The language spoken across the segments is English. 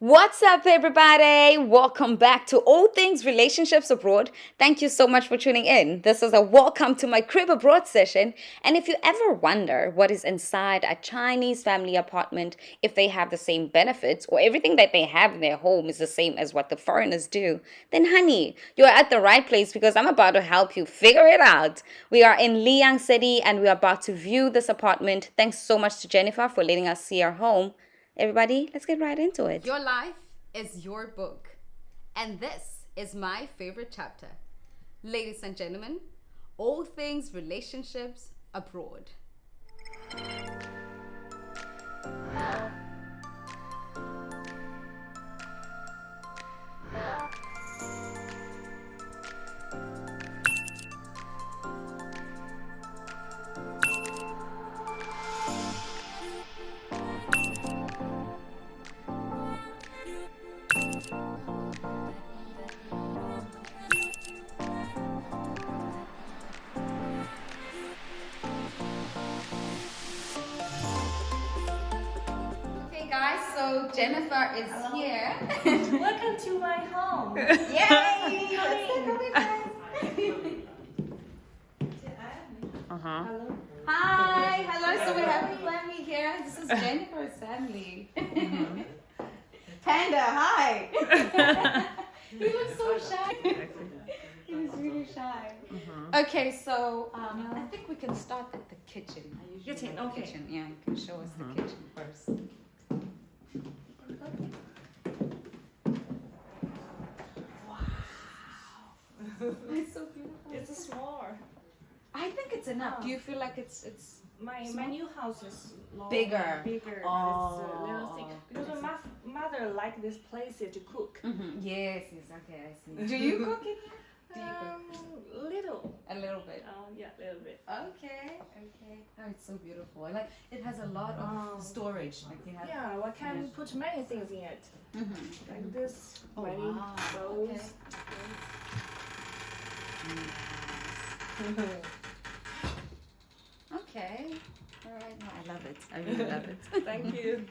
What's up, everybody? Welcome back to All Things Relationships Abroad. Thank you so much for tuning in. This is a welcome to my crib abroad session. And if you ever wonder what is inside a Chinese family apartment, if they have the same benefits or everything that they have in their home is the same as what the foreigners do, then honey, you're at the right place because I'm about to help you figure it out. We are in Liyang City and we're about to view this apartment. Thanks so much to Jenifer for letting us see our home. Everybody, let's get right into it. Your life is your book, and this is my favorite chapter. Ladies and gentlemen, all things relationships abroad. Guys, so Jenifer is here. Welcome to my home. Yay! Hello. Hi, hello. So we have a family here. This is Jenifer's family. Panda, hi. He looks so shy. He was really shy. Okay, so I think we can start at the kitchen. I usually Kitchen, like the okay. kitchen. Yeah, you can show us the kitchen first. It's so beautiful. It's small. I think it's enough. Do you feel like it's My new house is long, Bigger. Bigger. Oh. It's a little thing because my mother like this place to cook. Yes, okay, I see. Do you cook in here? Do you cook? Little. A little bit. Yeah, little bit. Okay. Oh, it's so beautiful. I like it has a lot of storage. Like you have. Yeah, I can put many things in it. Like this. Oh, many wow. bowls. Okay. All right. No, I love it. I really love it. Thank you.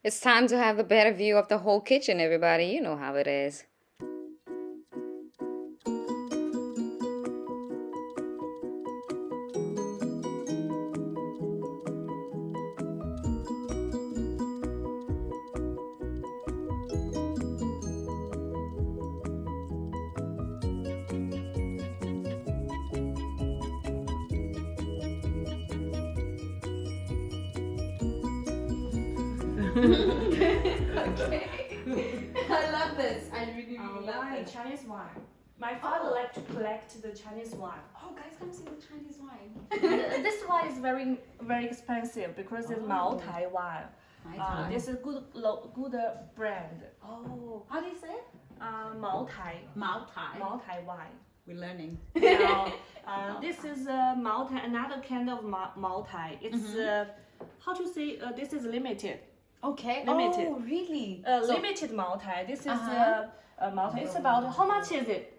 It's time to have a better view of the whole kitchen, everybody. You know how it is. Okay. I love this. I really love Wine, this. Chinese wine. My father likes to collect the Chinese wine. Oh, guys, come see the Chinese wine. This wine is very, very expensive because it's Mao Tai wine. This is good brand. Oh, how do you say it? Mao Tai. Mao Tai. Mao Tai wine. We're learning. Now, this is Mao Tai, another kind of Mao Tai. It's how to say? This is limited. Okay. Limited. Oh, really? Limited Mao Tai. This is Mao Tai. It's about how much is it?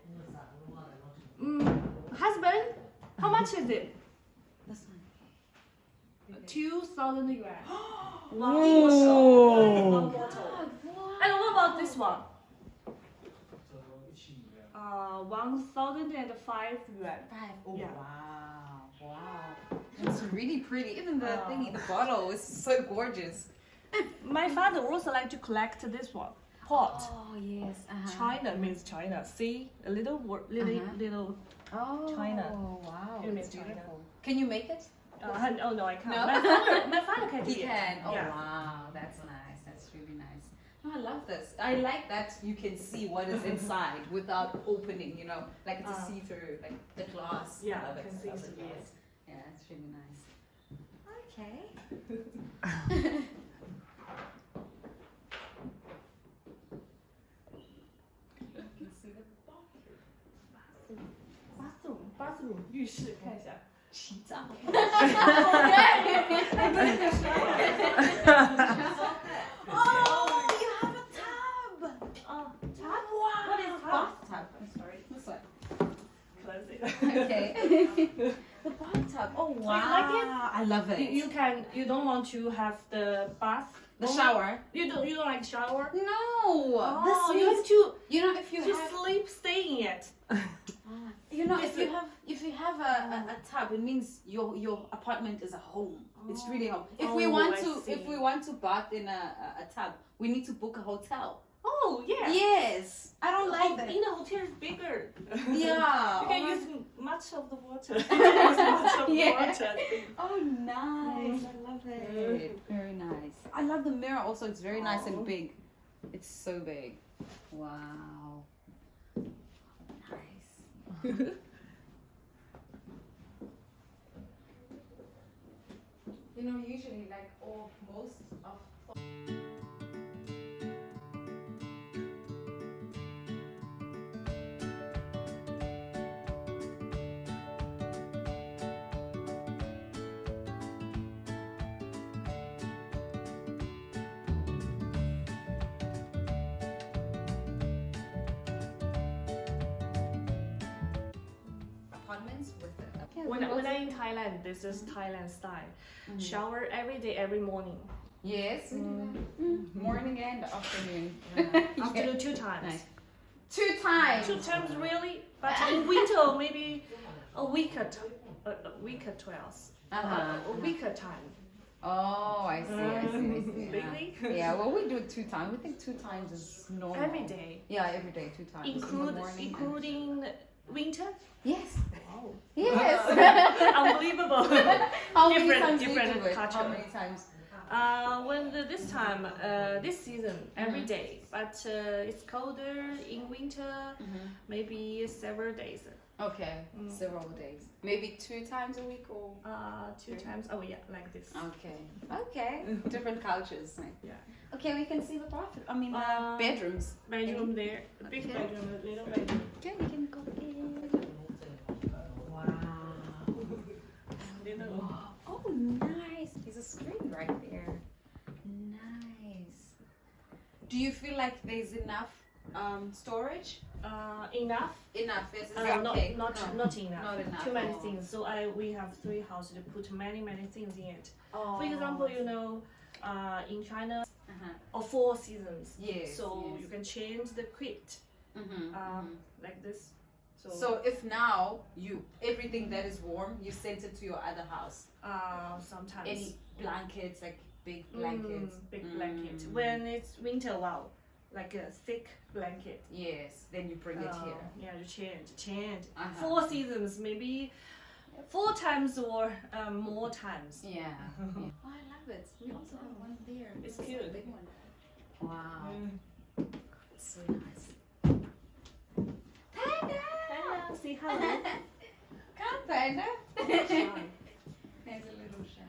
Husband, how much is it? This one. 2,000 yuan. One Ooh. bottle. And what about this one? 1,005 yuan. Oh, Yeah. wow. It's really pretty. Even the thingy, the bottle is so gorgeous. My father also like to collect this one. Pot. Oh, yes. China means China. See, a little little. Oh, China. Wow. It means It's China. beautiful. Can you make it? Oh no, I can't. No? My father can do He it. can. Oh, Yeah. wow. That's nice. That's really nice. No, I love this. I like that you can see what is inside without opening, you know, like it's a see-through, like the glass. Yeah, I love I it. can see I love through the it. glass. Yeah, it's really nice. Okay. You can see the Bathroom， 浴室看一下。洗澡。Oh, you have a tub. Tub? Wow. What is tub? Bathtub. I'm sorry. This one. Close it. Okay. The bathtub. Oh wow. like it? I love it. You don't want to have the bath The shower. You don't like shower? No. Oh, This you have means, to you know, if you to have, sleep, stay in it. you know, if you have a tub, it means your apartment is a home. It's really home. If we want to bath in a tub, we need to book a hotel. Oh yeah. Yes. I don't like that. In the hotel is bigger. Yeah. You can use much of the water. Much of the water. Oh, nice. I love it. Very nice. I love the mirror also. It's very nice and big. It's so big. Wow. Nice. You know, usually like most of apartments with the When I'm in Thailand, this is Thailand style. Shower every day, every morning. Yes. Morning and afternoon. Afternoon 2 times. Nice. 2 times. 2 times really, but in winter maybe a week at 12. A week at time. Oh, I see. Really? Yeah, well, we do it 2 times. We think 2 times is normal. Every day. Yeah, every day, 2 times. In the morning Including winter? Yes. Oh. Yes. Unbelievable. How many times different do you do it? culture. How many times? This time, this season, every day, but it's colder in winter, maybe several days. Okay, several days. Maybe 2 times a week or? 2 times. Oh yeah, like this. Okay. Different cultures. Yeah. Okay, we can see the bathroom. I mean, bedrooms. Bedroom there, big bedroom, little bedroom. Okay, we can go in. Wow. Little. Oh, nice. There's a screen right there. Nice. Do you feel like there's enough storage? Enough? Enough. Yes, it's Not okay. enough. Not enough. Too many Oh. things. So we have 3 houses to put many things in it. Oh. For example, you know, in China, or 4 seasons. Yes. So yes. you can change the quilt like this. So if now everything that is warm, you sent it to your other house. Sometimes Any blankets, like big blankets. big blanket. When it's winter, wow, like a thick blanket. Yes. Then you bring it here. Yeah, you change. 4 seasons, maybe 4 times or more times. Yeah. Oh, I love it. We also have one there. It's This is cute. a big one. Wow. It's so nice. Panda! Hello, say hello. Come, Panda. Shy. There's a little shy.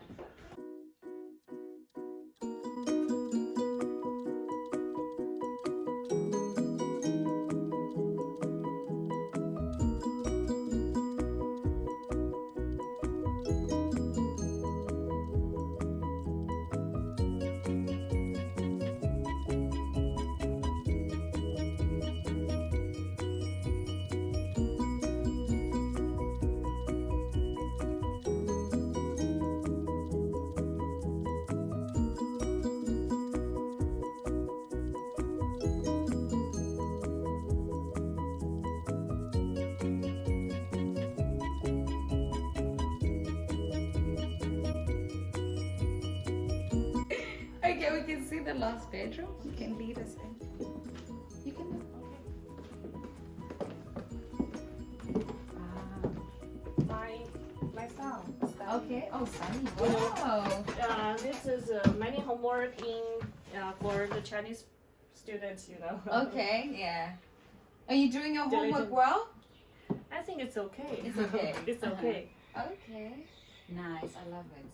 Okay, we can see the last bedroom. You can lead us in. You can. My son. Okay. Oh, sunny. Wow. This is many homework in for the Chinese students, you know. Okay. Yeah. Are you doing your homework Diligent. well? I think it's okay. It's okay. It's okay. Okay. Nice. I love it.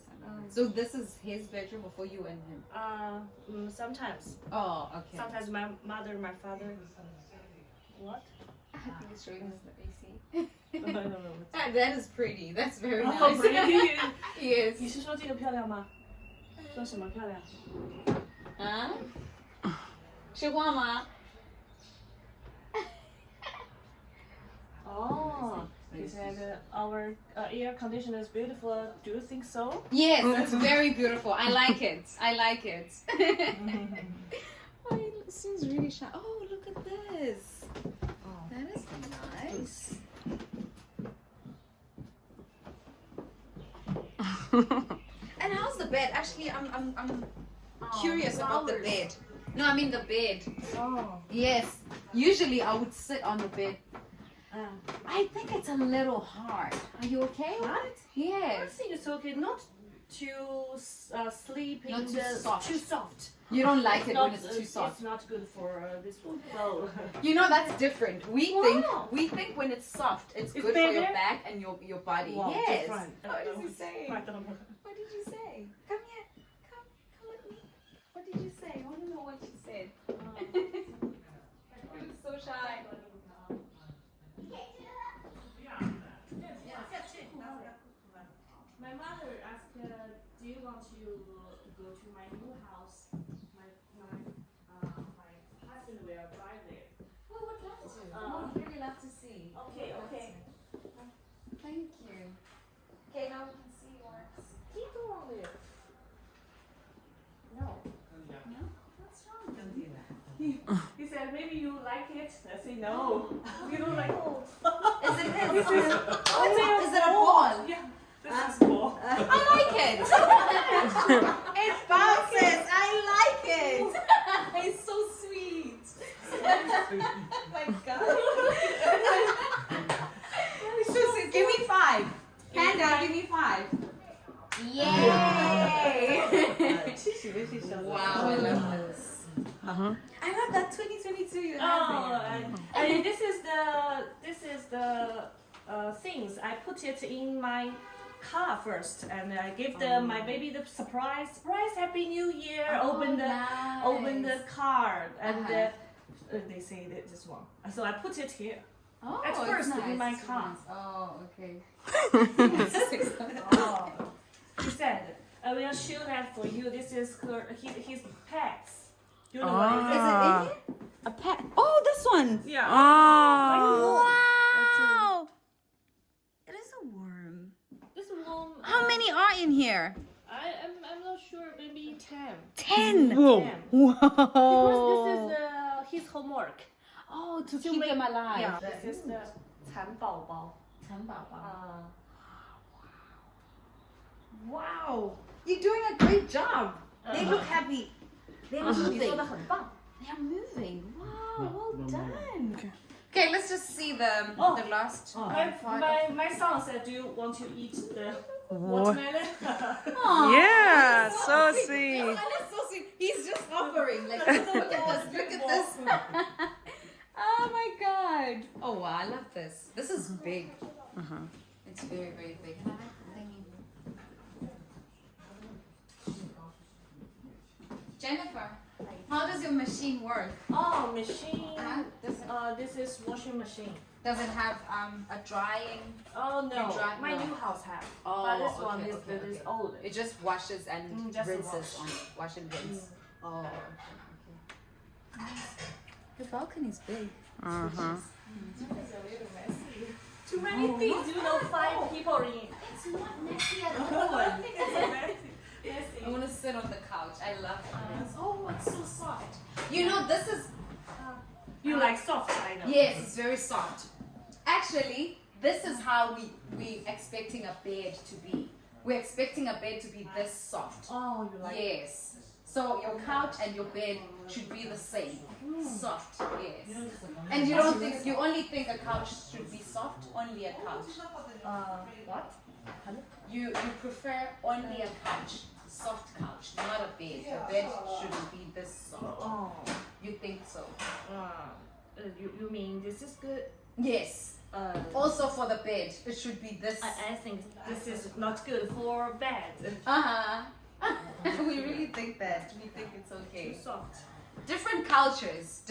So this is his bedroom before you and him. Sometimes. Oh, okay. Sometimes my mother, my father. What? I think it's showing us the AC. No. That is pretty. That's very nice. Oh, pretty. Yes. 你是说这个漂亮吗？说什么漂亮？啊？是画吗？哦， He said our air conditioner is beautiful. Do you think so? Yes, it's very beautiful. I like it. I like it. Oh, it seems really shy. Oh, look at this. Oh. That is nice. And how's the bed? Actually, I'm curious about the flowers. bed. No, I mean the bed. Oh. Yes. Usually I would sit on the bed. Uh, I think it's a little hard. Are you okay with Hard? it? I Yes. think it's okay. Not too sleepy. Not too soft. Too soft. You don't like It's it not, when it's too soft. It's not good for this one. Well, You know that's different. We Wow. think when it's soft, it's It's good for your better? back and your body. wow, Yes. different. What did you say? I don't know. What did you say? Come here. Come with me. What did you say? I want to know what you said. You're so shy. My mother asked, do you want to go to my new house? My husband will drive there. We would love to. We would really love to see. Okay, okay. Thank you. Okay, now we can see yours. Keep on there. No. No? What's wrong? Don't do that. He said, maybe you like it. I say, no. You don't like it. Is it his? Oh, Is it a ball? Yeah. This is ball. I like it. It bounces. I like it. It's so sweet. Oh my God. It's so sweet. Give me 5. Hand out. Give me 5. Yay! Wow, I love this. I love that 2022 you have there. And this is the things I put it in my car first, and I give my baby the surprise Happy New Year. Open the card, and they say that this one. So I put it here. Oh, At it's first nice, in my it's car. nice. Oh, okay. Oh. He said, I will show that for you. This is his pets. You know what it is? Is it in here? A pet? Oh, this one. Yeah. Wow. It is a worm. This one. How many are in here? I'm not sure. Maybe 10. 10. 10. Whoa. Because this is his homework. Oh, to keep them alive. Yeah. This is the 蚕宝宝. 蚕宝宝. Uh, Wow. You're doing a great job. They look happy. They are 你做 moving. 的很棒. They are moving. Wow, well done. Okay, let's just see the last My son said, do you want to eat the watermelon? Yeah, so sweet. That is so sweet. He's just offering. Like, look at this. Look at this. Oh my God. Oh wow, I love this. This is big. It's very, very big. Jenifer, how does your machine work? Oh, machine. Does This is washing machine. it have a drying? Oh no, dry- my no. new house have. Oh, But this one okay, is okay, is okay. old. It just washes and Just rinses wash. wash and rinse. Oh, okay. Nice. The balcony's big. It's a little messy. Too many things. You know, 5 people in. It's not messy at I think it's messy. I want to sit on the couch. I love it. Oh, it's so soft. You know, this is. You like soft, I know. Yes, it's very soft. Actually, this is how we expecting a bed to be. We're expecting a bed to be this soft. Oh, you like. Yes. So your couch and your bed should be the same. Soft, yes. And you only think a couch should be soft? Only a couch. What? You prefer only a couch, soft couch, not a bed. A bed shouldn't be this soft. Oh. You think so? You mean this is good? Yes. Also for the bed, it should be this. I think this is not good for bed. Uh-huh. We really think that. We think it's okay. Too soft. Different cultures,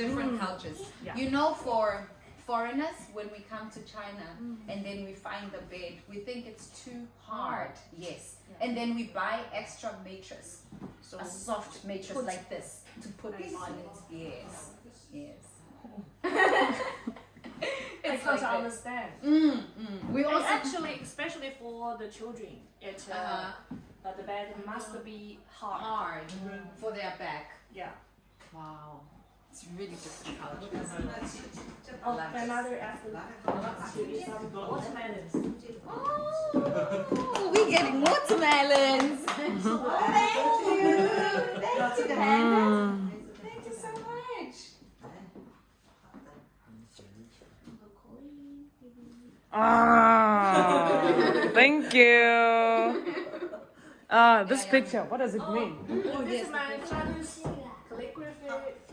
cultures. Yeah. You know, for foreigners, when we come to China and then we find the bed, we think it's too hard. Yes. And then we buy extra mattress, So a soft mattress like this to put on it. Yes. Yes. It's difficult to like understand. We And also actually, especially for the children, the bag must be hard. for their back. Yeah. Wow, it's really difficult. Oh, my mother asked me to some watermelons. Oh, we're getting watermelons. Thank you. Thank you, Hannah. Thank you so much. Ah, thank you. This picture, what does it mean? This is my father's calligraphy.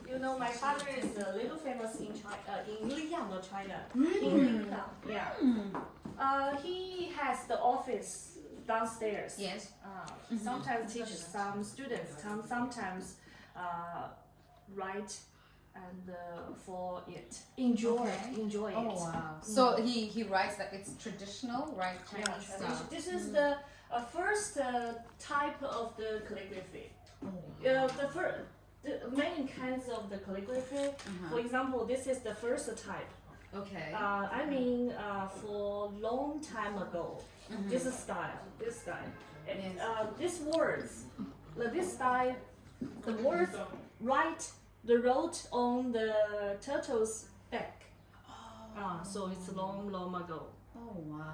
You know, my father is a little famous in China, in Liyang, China. In Liyang, yeah. He has the office downstairs. Yes. Sometimes teaches some students. Sometimes write and for it. Enjoy it. Oh wow. So he writes like it's traditional, right? Yeah, Chinese style. this is the first type of the calligraphy. The many kinds of the calligraphy. For example, this is the first type. Okay. I mean, for long time ago, this style. These words, this style, the words wrote on the turtle's back. So it's long ago. Oh wow.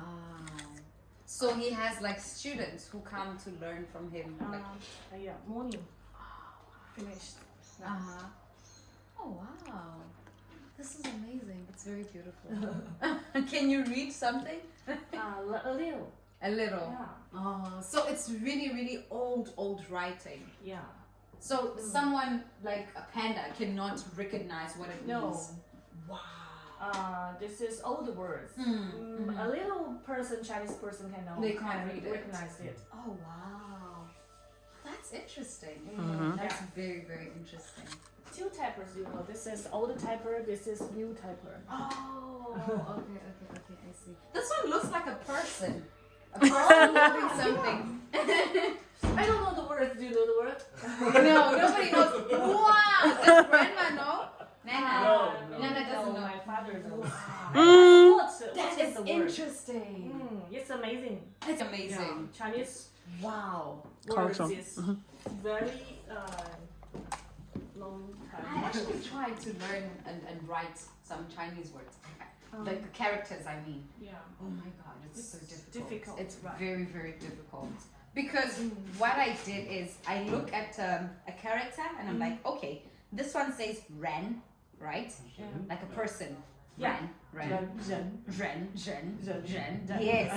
So he has like students who come to learn from him. Like, Yeah, morning. Finished. oh wow. This is amazing. It's very beautiful. Can you read something? A little. A little. Yeah. Oh, so it's really, really old writing. Yeah. So someone like a panda cannot recognize what it No. means. Wow. This is old words. A little person, Chinese person can know. They can't read it. Recognize it. Oh wow. That's interesting. Mm-hmm. That's very, very interesting. Two typers, you know. This is old typer. This is new typer. Oh, okay, I see. This one looks like a person. A person holding something. I don't know the words. Do you know the word? No, nobody knows. Wow, does grandma know? Nana. Nana doesn't know. My father knows. That What is the word? interesting. It's amazing. It's amazing. Yeah. Chinese Wow. words Culture. is very long I time. actually tried to learn and write some Chinese words. Like the characters, I mean. Yeah. Oh my god, it's so difficult. It's right. very, very difficult. Because what I did is I look at a character and I'm like, okay, this one says Ren, right? Like a person. Ren. Yes.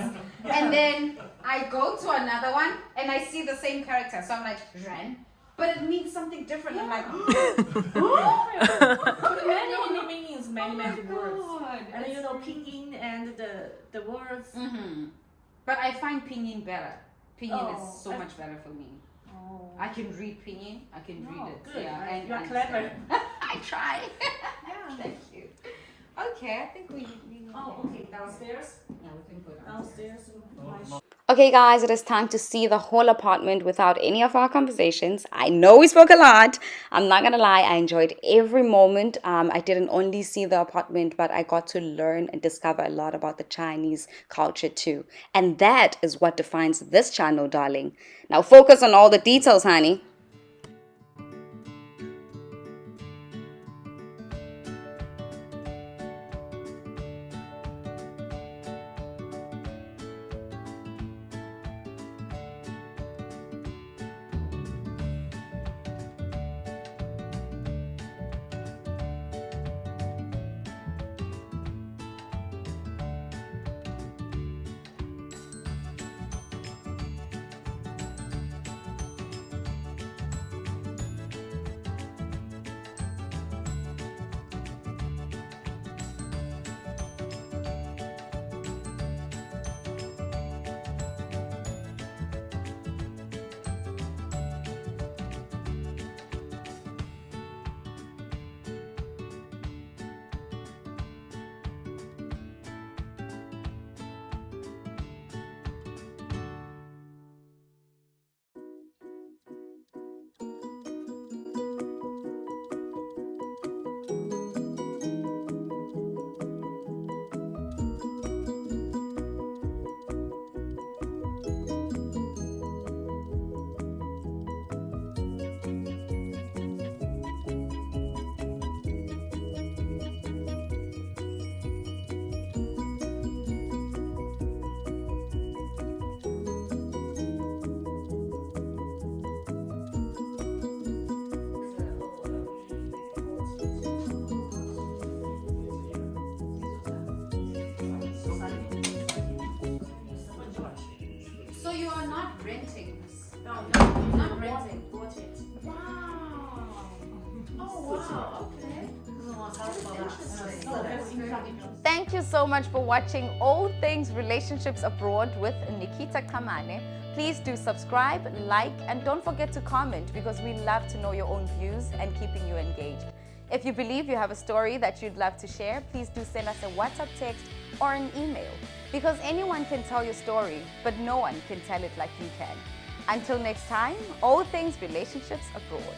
And then I go to another one and I see the same character. So I'm like, Ren. But it means something different. I'm like, Many meanings, many words. God. And you know, pinyin and the words. But I find pinyin better. Pinyin Oh, is so much better for me. Oh. I can read pinyin. I can read it. Good. Yeah, Right. and You're understand. clever. I try. Yeah. Thank you. Okay, I think we Oh, okay. Downstairs. Yeah, we can put on. Downstairs. My Okay, guys, it is time to see the whole apartment without any of our conversations. I know we spoke a lot. I'm not gonna lie, I enjoyed every moment. I didn't only see the apartment, but I got to learn and discover a lot about the Chinese culture too. And that is what defines this channel, darling. Now focus on all the details, honey. Thank you so much for watching All Things Relationships Abroad with Nikita Kamane. Please do subscribe, like, and don't forget to comment because we love to know your own views and keeping you engaged. If you believe you have a story that you'd love to share, please do send us a WhatsApp text or an email because anyone can tell your story, but no one can tell it like you can. Until next time, all things relationships abroad.